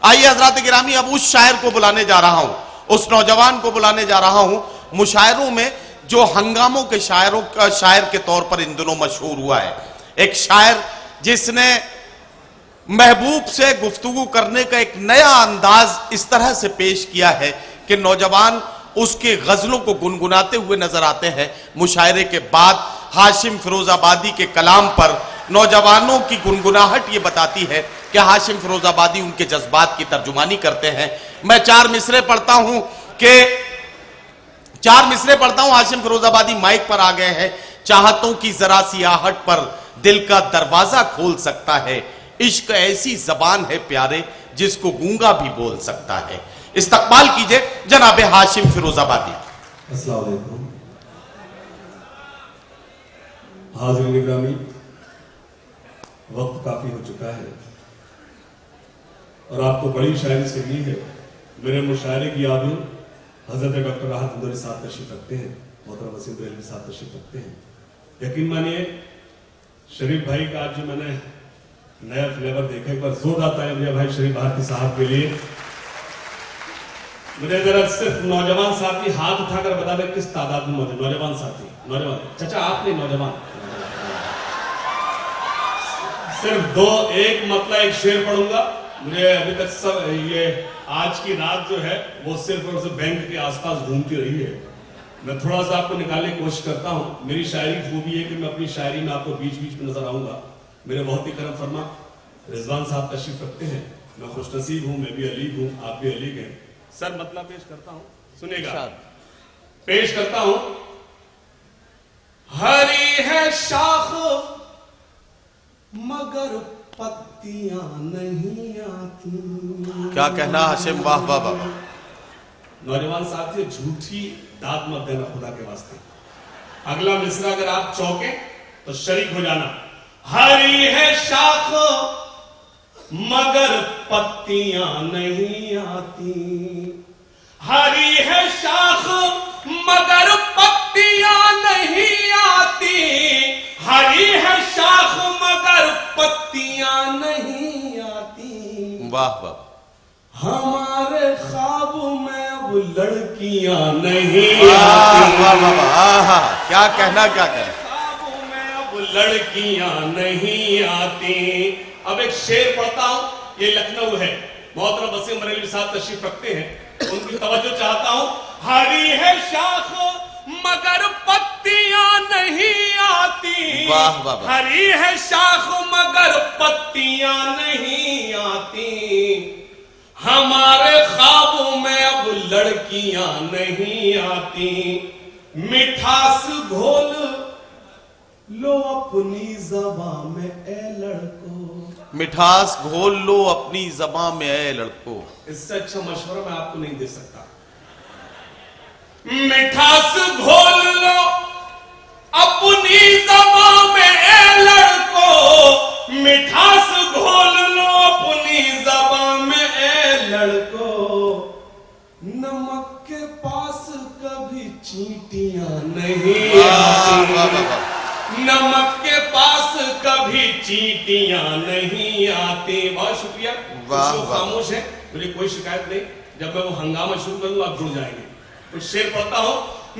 आइए हजरात गिरामी, अब उस शायर को बुलाने जा रहा हूं, उस नौजवान को बुलाने जा रहा हूं, मुशायरों में जो हंगामों के शायर के तौर पर इन दिनों मशहूर हुआ है। एक शायर जिसने महबूब से गुफ्तगू करने का एक नया अंदाज इस तरह से पेश किया है कि नौजवान उसके गजलों को गुनगुनाते हुए नजर आते हैं। मुशायरे के बाद हाशिम फिरोजाबादी के कलाम पर नौजवानों की गुनगुनाहट ये बताती है कि हाशिम फिरोजाबादी उनके जज्बात की तर्जुमानी करते हैं। मैं चार मिसरे पढ़ता हूं, हाशिम फिरोजाबादी माइक पर आ गए हैं। चाहतों की जरा सी आहट पर दिल का दरवाजा खोल सकता है, इश्क ऐसी जबान है प्यारे जिसको गूंगा भी बोल सकता है। इस्तकबाल कीजिए जनाब हाशिम फिरोजाबादी। अस्सलाम वालेकुम। हाज़िरीन गिरामी, वक्त काफी हो चुका है और आपको बड़ी शायरी सुननी है। मेरे मुशायरे की याद में हजरत डॉक्टर राहत अंदरी साहब तशरीफ रखते हैं, मोहतरम वसीम बरेलवी साहब तशरीफ रखते हैं। यकीन मानिए शरीफ भाई का आज जो मैंने नया फ्लेवर देखा, एक बार जोर आता है मेरे भाई शरीफ भारती साहब के लिए। मुझे जरा सिर्फ नौजवान साथी हाथ उठाकर बता दें किस तादाद में मौजूद नौजवान साथी। नौजवान चाचा आप नहीं, नौजवान सिर्फ दो, एक मतलब एक शेर पढ़ूंगा। मुझे अभी तक सब ये आज की रात जो है वो सिर्फ और सिर्फ बैंक के आसपास घूमती रही है। मैं थोड़ा सा आपको निकालने की कोशिश करता हूं। मेरी शायरी खूबी है कि मैं अपनी शायरी में आपको बीच बीच में नजर आऊंगा। मेरे बहुत ही करम फरमा रिजवान साहब तशरीफ रखते हैं। मैं खुशनसीब हूं, मैं भी अलीग हूं, आप भी अलीग हैं। सर मतलब पेश करता हूं, सुनेगा, पेश करता हूं। हरी है शाख मगर पत्तियां नहीं आती। क्या कहना हाशिम, वाह वाह वाह। नौजवान साथी झूठी दाद मत देना खुदा के वास्ते। अगला मिसरा अगर आप चौके तो शरीक हो जाना। हरी है शाख मगर पत्तियां नहीं आती, हरी है शाख मगर पत्तियां नहीं आती, हरी है शाख मगर पत्तियां नहीं आती। वाह वाह। हमारे ख्वाब में अब लड़कियां नहीं आती। वाह वाह वाह, क्या कहना, क्या कहना। ख्वाब में अब लड़कियां नहीं आती। अब एक शेर पढ़ता हूं, ये लखनऊ है, मोहतरम वसीम बरेलवी साहब तशरीफ रखते हैं, उनकी तवज्जो चाहता हूं। हरी है शाख मगर पत्तियां नहीं आती, वाह वाह। हरी है शाख मगर पत्तियां नहीं आती, हमारे ख्वाबों में अब लड़कियां नहीं आती। मिठास घोल लो अपनी ज़बां में ए लड़को, मिठास घोल लो अपनी ज़बां में ए लड़को। इससे अच्छा मशवरा मैं आपको नहीं दे सकता। मिठास घोल लो अपनी ज़बां में ए लड़को, मिठास घोल लो अपनी ज़बां में ए लड़को। नमक के पास कभी चींटियां नहीं आती, नमक के पास कभी चींटियां नहीं आती। बहुत शुक्रिया, खामोश है, मुझे कोई शिकायत नहीं। जब मैं वो हंगामा शुरू करूंगा आप जुड़ जाएंगे। तो शेर पढ़ता हूं।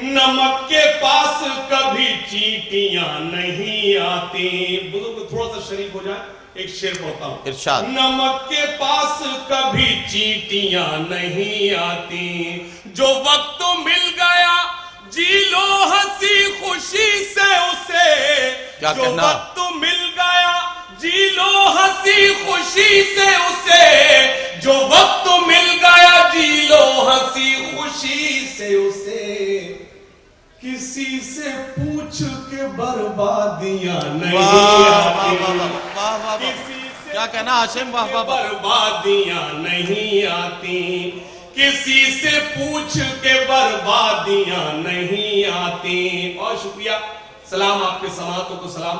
नमक के पास कभी चींटियां नहीं आती। बुजुर्ग थोड़ा सा शरीक हो जाए, एक शेर पढ़ता हूं। इरशाद। नमक के पास कभी चींटियां नहीं आती, जो वक्त मिल गया जी लो हंसी खुशी से उसे, जो वक्त मिल गया जी लो हंसी खुशी से उसे, जो वक्त मिल गया जी लो हंसी खुशी से उसे। किसी से पूछ के बर्बादियां नहीं आती, किसी से क्या कहना हाशिम, वाह वाह। बर्बादियां नहीं आती, किसी से पूछ के बर्बादियां नहीं आती। और शुक्रिया, सलाम आपके समातों को सलाम।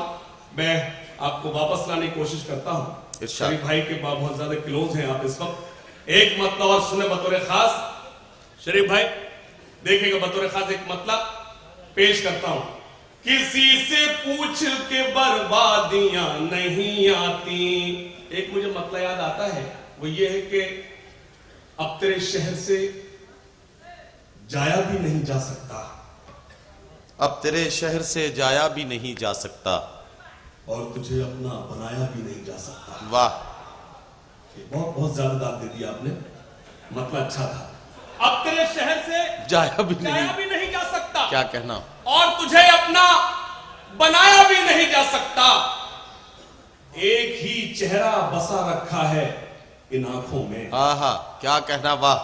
मैं आपको वापस लाने की कोशिश करता हूं। शरीफ भाई के बहुत ज्यादा क्लोज हैं आप इस वक्त। एक मतलब और सुने बतौर खास। शरीफ भाई देखिएगा, बतौर खास एक मतलब पेश करता हूं। किसी से पूछ के बर्बादियां नहीं आती। एक मुझे मतलब याद आता है, वो ये है कि अब तेरे शहर से जाया भी नहीं जा सकता, अब तेरे शहर से जाया भी नहीं जा सकता, और तुझे अपना बनाया भी नहीं जा सकता। वाह, बहुत बहुत ज्यादा दाद दे दिया आपने, मतलब अच्छा था। अब तेरे शहर से जाया भी नहीं जा सकता, क्या कहना, और तुझे अपना बनाया भी नहीं जा सकता। एक ही चेहरा बसा रखा है इन आंखों में, आहा, क्या कहना, वाह,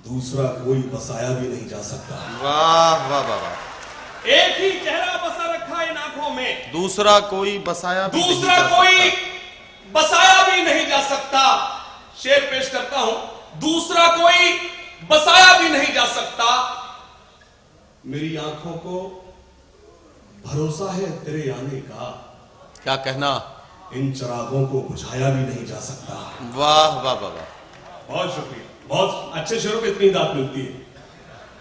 दूसरा कोई बसाया भी नहीं जा सकता। वाह वाह वाह वाह, एक ही चेहरा बसा रखा है इन आंखों में, दूसरा कोई बसाया भी नहीं दूसरा जा कोई सकता। बसाया भी नहीं जा सकता। शेर पेश करता हूं, दूसरा कोई बसाया भी नहीं जा सकता। मेरी आंखों को भरोसा है तेरे आने का, क्या कहना, इन चिरागों को बुझाया भी नहीं जा सकता। वाह वाह वाह वाह, बहुत शुक्रिया, बहुत अच्छे शेरों पे इतनी दाद मिलती है।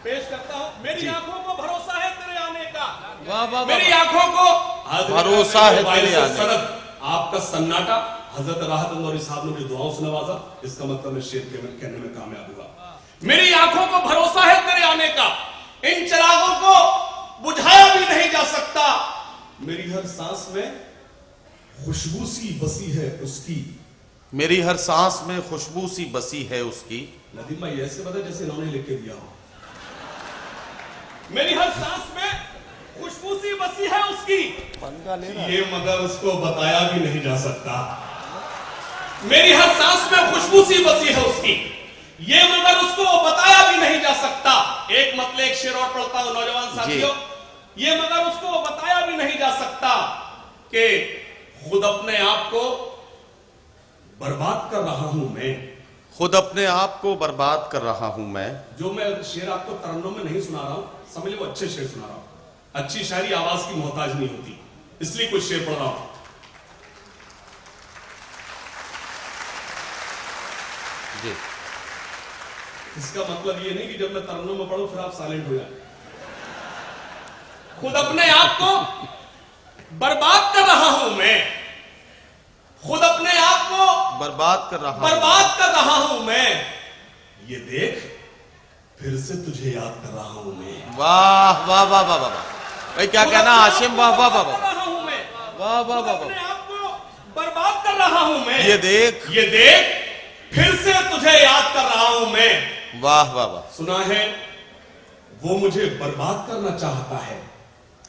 पेश करता हूं, मेरी आंखों को भरोसा है तेरे आने का, वाह वाह, मेरी आंखों को भरोसा है तेरे आने का। आपका सन्नाटा हजरत राहत अंदौरी साहब ने मुझे दुआओं से नवाजा, इसका मतलब मैं शेर कहने में कामयाब हुआ। मेरी आंखों को भरोसा है तेरे आने का, इन चिरागों को बुझाया भी नहीं जा सकता। मेरी हर सांस में खुशबू सी बसी है उसकी, मेरी हर सांस में खुशबू सी बसी है उसकी। नदीम भाई ऐसे बता जैसे इन्होंने लिख के दिया हो। मेरी हर सांस में खुशबू सी बसी है उसकी, ये मगर उसको बताया भी नहीं जा सकता। मेरी हर सांस में खुशबू सी बसी है उसकी, ये मगर उसको बताया भी नहीं जा सकता। एक मतलब एक शेर और पढ़ता हूं नौजवान साथियों, ये मगर उसको बताया भी नहीं जा सकता कि खुद अपने आप को बर्बाद कर रहा हूं मैं, खुद अपने आप को बर्बाद कर रहा हूं मैं। जो मैं शेर आपको तरन्नुम में नहीं सुना रहा हूं, समझ लो अच्छे शेर सुना रहा हूं। अच्छी शायरी आवाज की मोहताज नहीं होती, इसलिए कुछ शेर पढ़ रहा हूं। जी, इसका मतलब ये नहीं कि जब मैं तरन्नुम में पढ़ूं फिर आप साइलेंट हो जाए। खुद अपने आप को बर्बाद कर रहा हूं मैं, खुद अपने आप को बर्बाद कर रहा हूं मैं, ये देख फिर से तुझे याद कर रहा हूं मैं। वाह वाह वाह वाह वाह, भाई क्या कहना हाशिम, वाह वाह वाह वाह, वाह वाह वाह, अपने आप को बर्बाद कर रहा हूं मैं, ये देख फिर से तुझे याद कर रहा हूं मैं। वाह वाह वाह, सुना है वो मुझे बर्बाद करना चाहता है,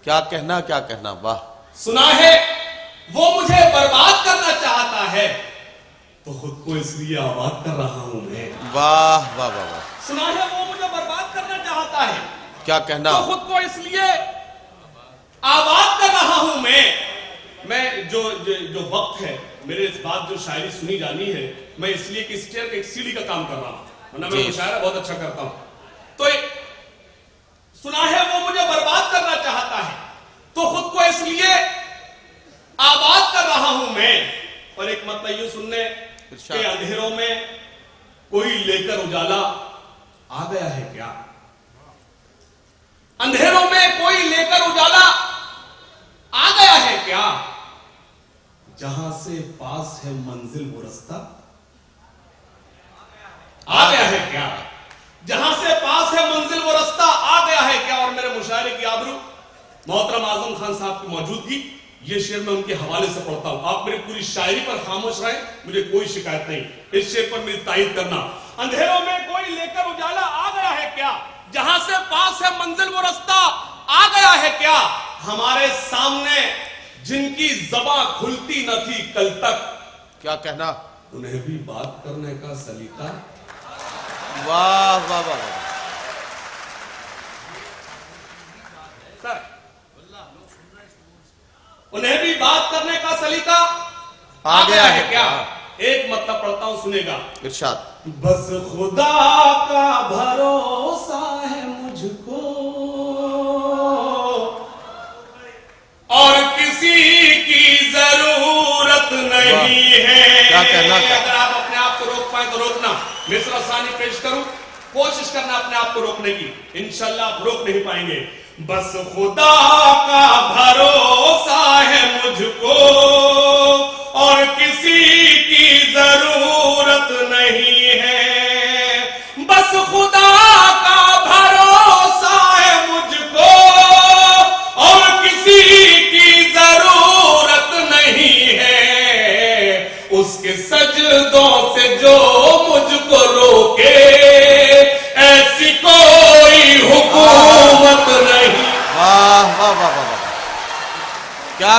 क्या कहना, क्या कहना, वाह। सुना है वो मुझे बर्बाद करना चाहता है, तो खुद को इसलिए आबाद कर रहा हूं मैं। वाह वाह वाह वाह, सुना है वो मुझे बर्बाद करना चाहता है, क्या कहना, तो खुद को इसलिए आबाद कर रहा हूं मैं। मैं जो वक्त है, मेरे इस बात जो शायरी सुनी जानी है, मैं इसलिए कि स्टेयर एक सीढ़ी का काम कर रहा हूं, वरना मैं मुशायरा बहुत अच्छा करता हूं। तो सुना है वो मुझे बर्बाद करना चाहता है, तो खुद को इसलिए आबाद कर रहा हूं मैं। और एक मतलब यूं सुनने के अंधेरों में कोई लेकर उजाला आ गया है क्या, अंधेरों में कोई लेकर उजाला आ गया है क्या, जहां से पास है मंजिल वो रास्ता आ गया है क्या, जहां से पास है मंजिल वो रास्ता आ गया है क्या। और मेरे मुशायरे की आबरू मोहतरम आजम खान साहब की मौजूदगी, ये शेर मैं उनके हवाले से पढ़ता हूं। आप मेरी पूरी शायरी पर खामोश रहें, मुझे कोई शिकायत नहीं, इस शेर पर मेरी तारीफ करना। अंधेरों में कोई लेकर उजाला आ गया है क्या, जहां से पास है मंजिल वो रास्ता आ गया है क्या। हमारे सामने जिनकी ज़बां खुलती न थी कल तक, क्या कहना, उन्हें भी बात करने का सलीका। वाह वाह वाह वाह, सर उन्हें भी बात करने का सलीका आ गया है क्या। एक मतलब पढ़ता हूं, सुनेगा, इरशाद। बस खुदा का भरोसा है मुझको और किसी की जरूरत नहीं है। क्या कहना, क्या? अगर आप अपने आप को रोक पाए तो रोकना। मिस्र सानी पेश करूं, कोशिश करना अपने आप को रोकने की, इंशाल्लाह आप रोक नहीं पाएंगे। बस खुदा का भरोसा है मुझको और किसी की जरूरत नहीं है।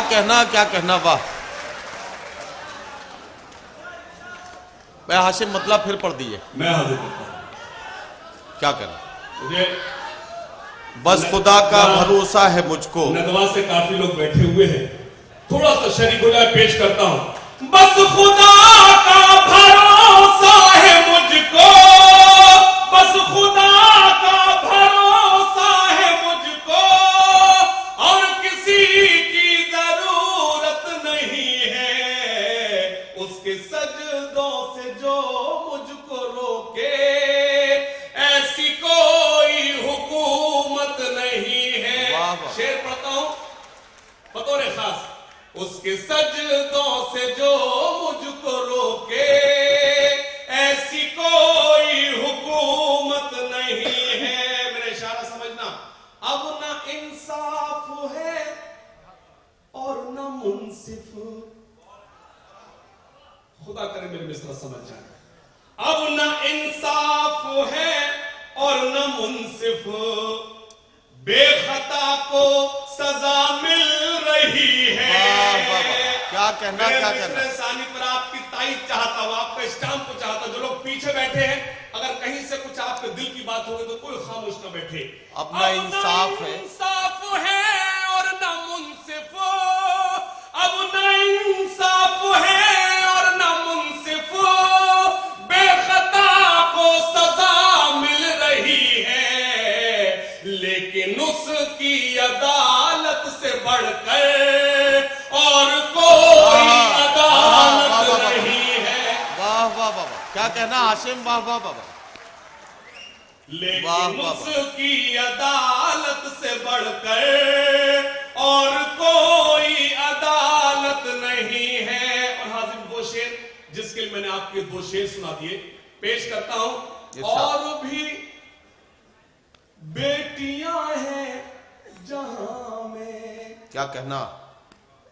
क्या कहना, वाह। मैं हाशिम मतलब फिर पढ़ दिए। मैं हाजिर करता हूं। क्या कहना? मुझे बस खुदा का भरोसा है मुझको। नदवा से काफी लोग बैठे हुए हैं, थोड़ा सा शरीक हो जाए, पेश करता हूं। बस खुदा का भरोसा है मुझको, बस खुदा का भरोसा है मुझको, और किसी की जरूरत नहीं है, उसके सजदों से जो मुझको रोके, ऐसी कोई हुकूमत नहीं है। वाह वाह। शेर पढ़ता हूं बतौर खास। उसके सजदों से जो मुझको रोके, ऐसी कोई हुकूमत नहीं है। मेरा इशारा समझना। अब ना इंसाफ है और ना मुंसिफ, खुदा करे मेरे मिस्र समझ जाए। अब ना इंसाफ है और न मुंसिफ, बेखता को सजा मिल रही है। वाह वाह वाह। क्या कहना, क्या कहना। सानी पर आपकी तारीफ चाहता हूं, आपका स्टाम्प को चाहता हूं। जो लोग पीछे बैठे हैं, अगर कहीं से कुछ आपके दिल की बात होगी तो कोई खामोश न बैठे। अपना इंसाफ है, इंसाफ है और न मुंसिफ, अब न इंसाफ है और न मुंसिफ, बेखता को सजा मिल रही है, लेकिन उसकी अदालत से बढ़कर और कोई अदालत नहीं है। वाह वाह वाह वाह। क्या कहना हाशिम, वाह वाह वाह। लेकिन उसकी अदालत से बढ़कर और कोई अदालत नहीं है। और हाजिर दो शेर जिसके लिए मैंने आपके दो शेर सुना दिए, पेश करता हूं। और भी बेटियां हैं जहां में, क्या कहना,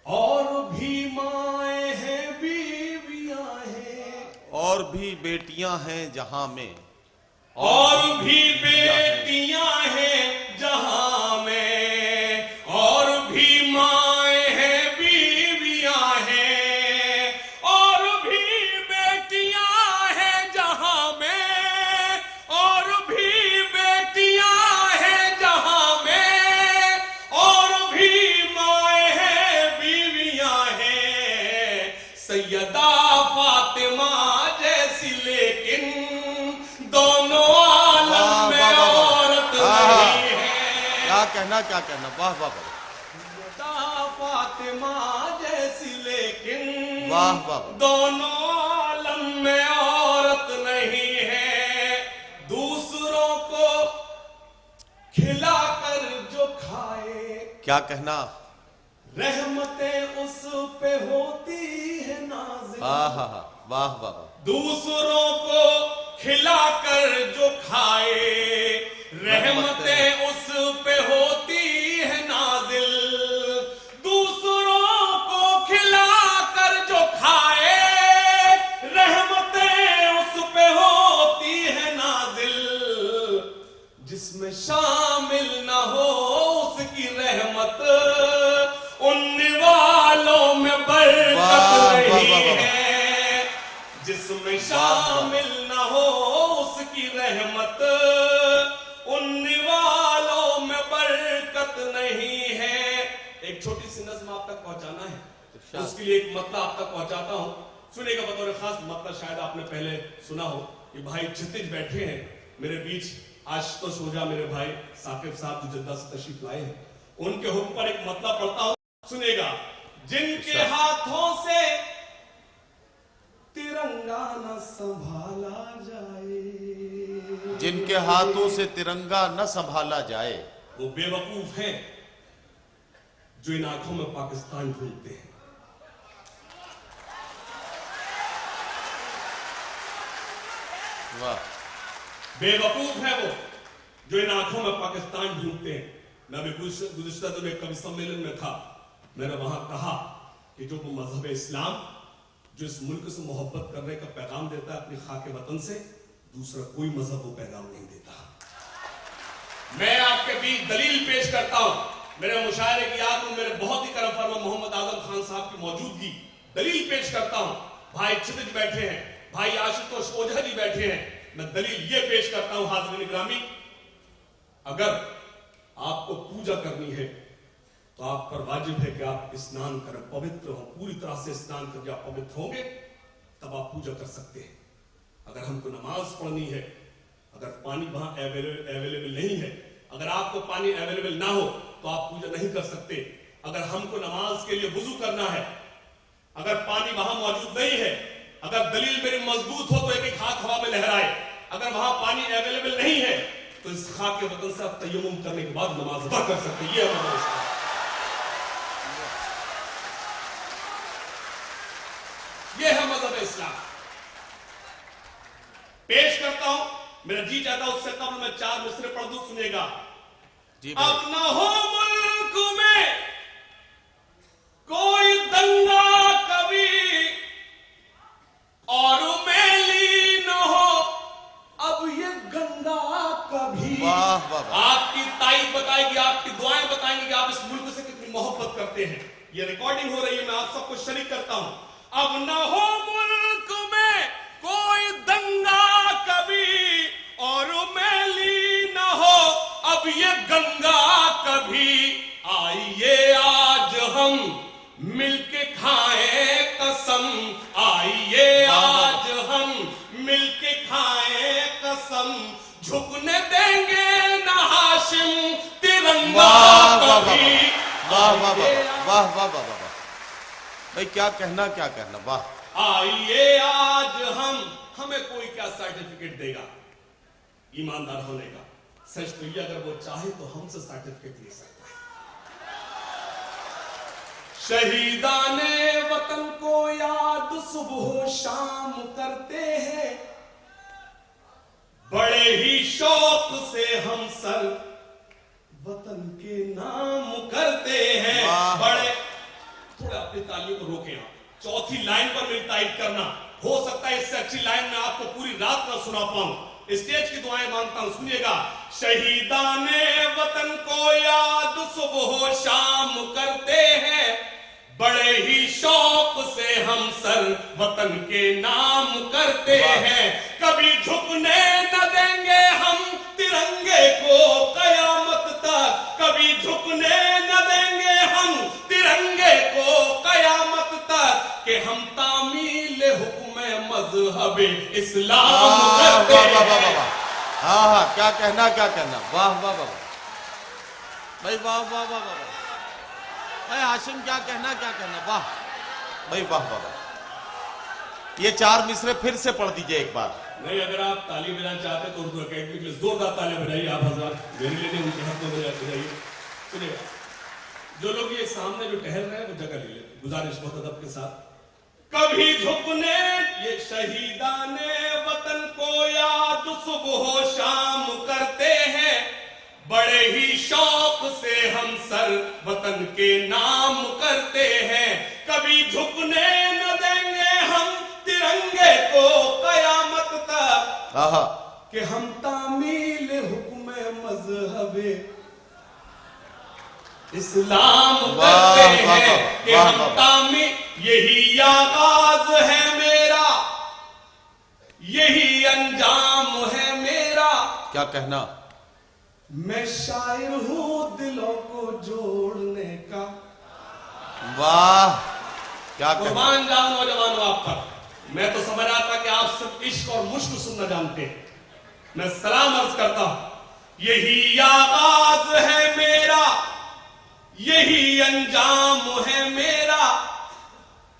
और भी माए हैं, बीवियां हैं, और भी बेटियां हैं जहां में, और भी बेटियां हैं जहां में, और भी माए हैं, बीवियां हैं, और भी बेटियां हैं जहां में, और भी बेटियां हैं जहां में, और भी माए हैं, बीवियां हैं, सैयदा फातिमा जैसी, लेकिन दोनों आलम में औरत नहीं है। क्या कहना, क्या कहना, वाह वाह वाह। फातिमा जैसी, लेकिन वाह वाह। दोनों आलम में औरत नहीं है। दूसरों को खिलाकर जो खाए, क्या कहना, रहमतें उस पे होती है नाज़िल। हाँ हाँ हाँ, वाह वाह वाह। दूसरों को खिलाकर जो खाए, रहमतें उस पे होती है नाजिल। दूसरों को खिलाकर जो खाए, रहमतें उस पे होती है नाजिल। जिसमें शामिल ना हो उसकी रहमत, उन वालों में बरकत नहीं है। जिसमें शामिल ना हो उसकी रहमत, उन वालों में बरकत नहीं है। एक छोटी सी नज़्म आप तक पहुंचाना है, उसके लिए एक मतलब आप तक पहुंचाता हूं, सुनेगा बतौर खास। मतलब शायद आपने पहले सुना हो। ये भाई क्षितिज बैठे हैं मेरे बीच, आशुतोष ओझा मेरे भाई, साकिब साहब जो जद्दा से तशरीफ लाए हैं, उनके हुक्म पर एक मतलब पढ़ता हूं, सुनेगा। जिनके हाथों से तिरंगा न संभाला जाए, जिनके हाथों से तिरंगा न संभाला जाए, वो बेवकूफ हैं जो इन आंखों में पाकिस्तान ढूंढते हैं। वाह। बेवकूफ है वो जो इन आंखों में पाकिस्तान ढूंढते हैं। मैं अभी गुज़िश्ता दिनों एक कवि सम्मेलन में था, मैंने वहां कहा कि जो मजहब इस्लाम जो इस मुल्क से मोहब्बत करने का पैगाम देता है अपनी खाके वतन से, दूसरा कोई मजहब वो पैगाम नहीं देता। मैं आपके बीच दलील पेश करता हूं। मेरे मुशायरे की याद में मेरे बहुत ही करम फरमा मोहम्मद आजम खान साहब की मौजूदगी दलील पेश करता हूं। भाई क्षितिज बैठे हैं, भाई आशुतोष ओझा जी बैठे हैं, मैं दलील ये पेश करता हूं हाज़रीन ग्रामी, अगर आपको पूजा करनी है तो आप पर वाजिब है कि आप स्नान करें, पवित्र हो, पूरी तरह से स्नान करके आप पवित्र होंगे तब आप पूजा कर सकते हैं। अगर हमको नमाज पढ़नी है, अगर पानी वहां अवेलेबल नहीं है, अगर आपको पानी अवेलेबल ना हो तो आप पूजा नहीं कर सकते। अगर हमको नमाज के लिए वुजू करना है, अगर पानी वहां मौजूद नहीं है, अगर दलील मेरी मजबूत हो तो एक एक हाथ हवा में लहराए, अगर वहां पानी अवेलेबल नहीं है तो इस खाक के वतन से आप तयम्मुम करने के बाद नमाज अदा कर सकते हैं। ये हमारा इस्लाम। ये है मजहब इस्लाम। पेश करता हूं, मेरा जी चाहता उससे कबल मैं 4 मिसरे पढ़ दूं, सुनेगा। अब न हो मुल्क में कोई दंगा कभी और मेली न हो अब ये गंगा कभी। वाह वाह, आपकी तारीफ बताएगी, आपकी दुआएं बताएंगी कि आप इस मुल्क से कितनी मोहब्बत करते हैं। ये रिकॉर्डिंग हो रही है, मैं आप सबको शरीक करता हूं। अब न हो मुल्क में कोई दंगा कभी और मैली न हो अब ये गंगा कभी। आइए आज हम मिलके खाएं कसम, आइए आज हम मिलके खाएं कसम, झुकने देंगे न हाशिम तिरंगा कभी। वाह वाह वाह वाह वाह वाह, भाई क्या कहना क्या कहना, वाह। आइए आज हमें कोई क्या सर्टिफिकेट देगा ईमानदार होने का? सच तो ये, अगर वो चाहे तो हमसे सर्टिफिकेट ले सकता है। शहीदाने वतन को याद सुबह शाम करते हैं, बड़े ही शौक से हम सर वतन के नाम करते हैं। बड़े, थोड़ा अपनी तालियों को रोके आप, चौथी लाइन पर मेरी तारीफ करना। हो सकता है इससे अच्छी लाइन मैं आपको पूरी रात ना सुना पाऊं, स्टेज की दुआएं मांगता हूं, सुनिएगा। शहीदाने वतन को याद सुबह शाम करते हैं, बड़े ही शौक से हम सर वतन के नाम करते हैं, कभी झुकने न देंगे हम तिरंगे को कयामत तक, कभी झुकने न देंगे हम तिरंगे को कयामत तक, कि हम तामील हुक्म मजहब इस्लाम करते हैं। हाँ हाँ, क्या कहना क्या कहना, वाह वाह वाह भाई, वाह वाह वाह वाह भाई। हाशिम क्या कहना क्या कहना, वाह भाई, वाह वाह वाह। ये 4 मिसरे फिर से पढ़ दीजिए एक बार। नहीं, अगर आप ताली बजाना चाहते तो उर्दू अकेडमी के लिए जोरदार ताली बजाइए आप हजरात, मेरे लिए उनके हाथों में बजाइए। सुनिएगा, जो लोग ये सामने जो टहल रहे हैं वो जगह ले लेते, गुजारिश बहुत अदब के साथ। कभी झुकने, ये शहीदाने वतन को याद सुबह शाम करते हैं, बड़े ही शौक से हम सर वतन के नाम करते हैं, कभी झुकने न देंगे हम तिरंगे को कयामत तक, कि हम तामील हुक्म मजहब इस्लाम करते हैं, कि हम तामील, यही आगाज है मेरा, यही अंजाम है मेरा। क्या कहना, मैं शायर हूं दिलों को जोड़ने का। वाह, क्या कुर्बान जाऊं नौजवानों आप पर। मैं तो समझ रहा था कि आप सिर्फ इश्क और मुश्क सुनना जानते हैं। मैं सलाम अर्ज करता हूं, यही आगाज है मेरा, यही अंजाम है मेरा,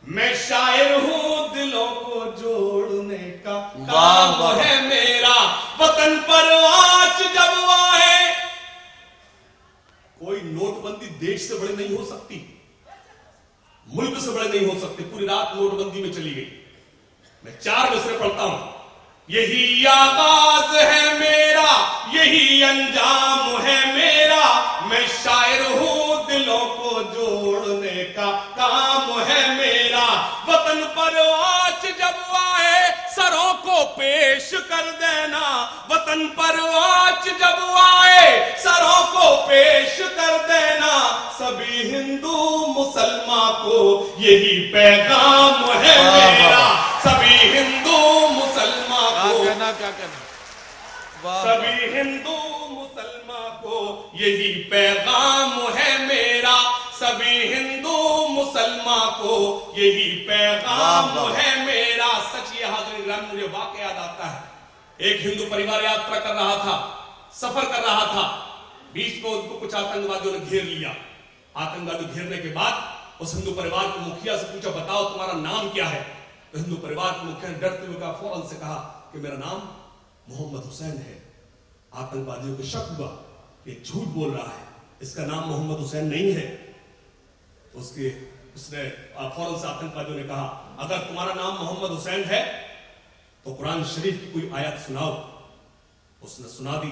मैं शायर हूं दिलों को जोड़ने का काम है मेरा। वतन पर आँच जब आए, कोई नोटबंदी देश से बड़े नहीं हो सकती, मुल्क से बड़े नहीं हो सकते। पूरी रात नोटबंदी में चली गई। मैं 4 मिसरे पढ़ता हूं, यही आगाज है मेरा, यही अंजाम है मेरा, मैं शायर हूं दिलों को जोड़ने का काम है मेरा। वतन पर आँच जब आए सरों को पेश कर देना, वतन पर आँच जब आए सरों को पेश कर देना, को यही पैगाम है मेरा, सभी हिंदू मुसलमान को, क्या कहना, सभी हिंदू मुसलमान को यही पैगाम है मेरा, सभी हिंदू मुसलमान को यही पैगाम है मेरा। सच ये हाज़िर ग्राम, मुझे वाक़या याद आता है। एक हिंदू परिवार यात्रा कर रहा था, सफर कर रहा था, बीच में उनको कुछ आतंकवादियों ने घेर लिया। आतंकवादी घेरने के बाद उस हिंदू परिवार के मुखिया से पूछा, बताओ तुम्हारा नाम क्या है? तो हिंदू परिवार के मुखिया ने डरते हुए फौरन से कहा कि मेरा नाम मोहम्मद हुसैन है। आतंकवादियों को शक हुआ कि झूठ बोल रहा है, इसका नाम मोहम्मद हुसैन नहीं है। उसने फौरन से आतंकवादियों ने कहा, अगर तुम्हारा नाम मोहम्मद हुसैन है तो कुरान शरीफ की कोई आयत सुनाओ। उसने सुना दी।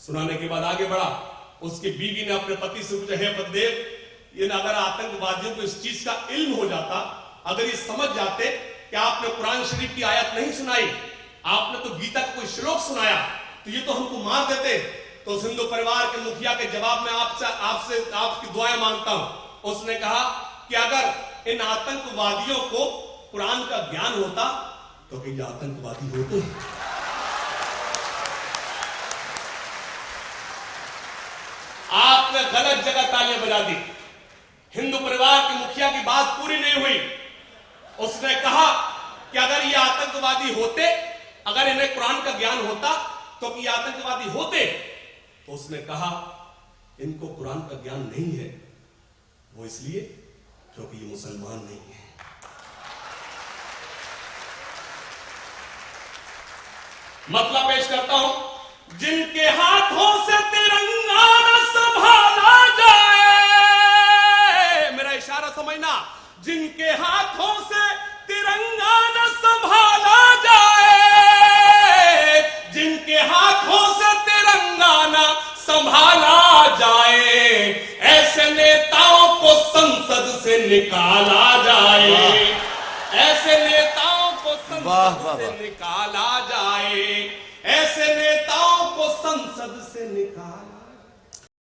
सुनाने के बाद आगे बढ़ा। उसकी बीवी ने अपने पति से पूछा, हे पतिदेव, ये अगर आतंकवादियों को इस चीज का इल्म हो जाता, अगर ये समझ जाते कि आपने कुरान शरीफ की आयत नहीं सुनाई, आपने तो गीता का कोई श्लोक सुनाया, तो ये तो हमको मार देते। तो उस हिंदू परिवार के मुखिया के जवाब में आपकी दुआएं मांगता हूं। उसने कहा कि अगर इन आतंकवादियों को कुरान का ज्ञान होता तो कि ये आतंकवादी होते। आपने गलत जगह तालियां बजा दी। हिंदू परिवार के मुखिया की बात पूरी नहीं हुई। उसने कहा कि अगर ये आतंकवादी होते, अगर इन्हें कुरान का ज्ञान होता तो कि ये आतंकवादी होते। तो उसने कहा इनको कुरान का ज्ञान नहीं है, वो इसलिए क्योंकि ये मुसलमान नहीं है। मतलब पेश करता हूं, जिनके हाथों से तिरंगा न संभाला जाए, मेरा इशारा समझना, जिनके हाथों से तिरंगा न संभाला जाए, जिनके हाथों से तिरंगा न संभाला जाए, ऐसे नेताओं को संसद से निकाला जाए, ऐसे नेताओं को संसद से निकाला जाए, ऐसे नेताओं को संसद से निकाला